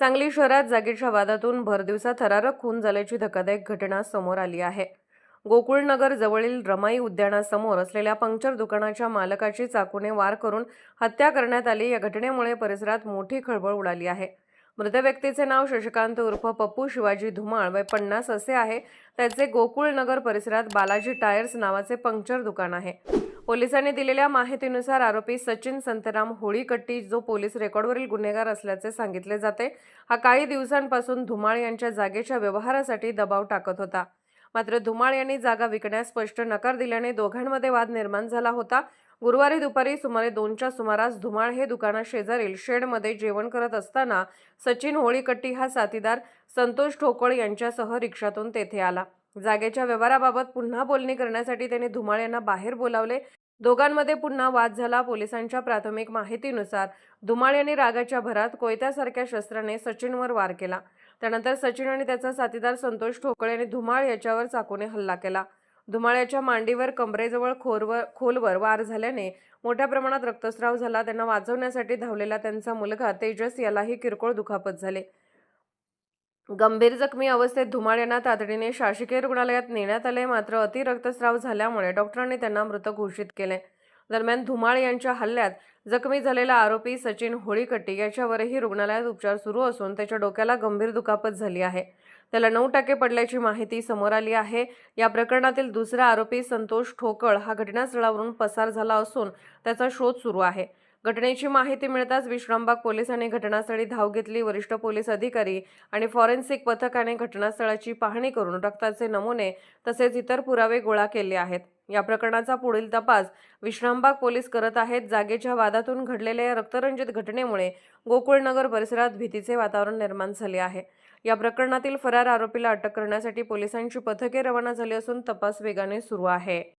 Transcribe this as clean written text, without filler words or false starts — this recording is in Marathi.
सांगली शहरात जागेच्या वादातून भरदिवसा थरारक खून झाल्याची धक्कादायक घटना समोर आली आहे। गोकुळनगर जवळील रमाई उद्यानासमोर असलेल्या पंक्चर दुकानाच्या मालकाची चाकूने वार करून हत्या करण्यात आली। या घटनेमुळे परिसरात मोठी खळबळ उडाली आहे। मृत व्यक्तीचे नाव शशिकांत उर्फ पप्पू शिवाजी धुमाळ वय 50 असे आहे। त्याचे गोकुळनगर परिसरात बालाजी टायर्स नावाचे पंक्चर दुकान आहे। पोलिसांनी दिलेल्या माहितीनुसार आरोपी सचिन संतराम होळीकट्टी, जो पोलीस रेकॉर्डवरील गुन्हेगार असल्याचे सांगितले जाते, हा काही दिवसांपासून धुमाळ यांच्या जागेच्या व्यवहारासाठी दबाव टाकत होता। मात्र धुमाळ यांनी जागा विकण्यास स्पष्ट नकार दिल्याने दोघांमध्ये वाद निर्माण झाला होता। गुरुवारी दुपारी सुमारे 2च्या सुमारास धुमाळ हे दुकाना शेजारील शेडमध्ये जेवण करत असताना सचिन होळीकट्टी हा साथीदार संतोष ठोकळ यांच्यासह रिक्षातून तेथे आला। जागेच्या व्यवहाराबाबत पुन्हा बोलणी करण्यासाठी त्यांनी धुमाळ यांना बाहेर बोलावले। दोघांमध्ये पुन्हा वाद झाला। पोलिसांच्या प्राथमिक माहितीनुसार धुमाळ यांनी रागाच्या भरात कोयत्यासारख्या शस्त्राने सचिनवर वार केला। त्यानंतर सचिन आणि त्याचा साथीदार संतोष ठोकळे यांनी धुमाळ याच्यावर चाकूने हल्ला केला। धुमाळ याच्या मांडीवर, कमरेजवळ खोलवर वार झाल्याने मोठ्या प्रमाणात रक्तस्राव झाला। त्यांना वाचवण्यासाठी धावलेला त्यांचा मुलगा तेजस यालाही किरकोळ दुखापत झाली। गंभीर जखमी अवस्थेत धुमाळ यांना तातडीने शासकीय रुग्णालयात नेण्यात आले। मात्र अति रक्तस्राव झाल्यामुळे डॉक्टरांनी त्यांना मृत घोषित केले। दरम्यान धुमाळ यांच्या हल्ल्यात जखमी झालेला आरोपी सचिन होळीकट्टी याच्यावरही रुग्णालयात उपचार सुरू असून त्याच्या डोक्याला गंभीर दुखापत झाली आहे। त्याला 9 टाके पडल्याची माहिती समोर आली आहे। या प्रकरणातील दुसरा आरोपी संतोष ठोकळ हा घटनास्थळावरून पसार झाला असून त्याचा शोध सुरू आहे। घटनेची माहिती मिळताच विश्रामबाग पोलिसांनी घटनास्थळी धाव घेतली। वरिष्ठ पोलीस अधिकारी आणि फॉरेन्सिक पथकाने घटनास्थळाची पाहणी करून रक्ताचे नमुने तसेच इतर पुरावे गोळा केले आहेत। या प्रकरणाचा पुढील तपास विश्रामबाग पोलीस करत आहेत। जागेच्या वादातून घडलेल्या या रक्तरंजित घटनेमुळे गोकुळनगर परिसरात भीतीचे वातावरण निर्माण झाले आहे। या प्रकरणातील फरार आरोपीला अटक करण्यासाठी पोलिसांची पथके रवाना झाली असून तपास वेगाने सुरू आहे।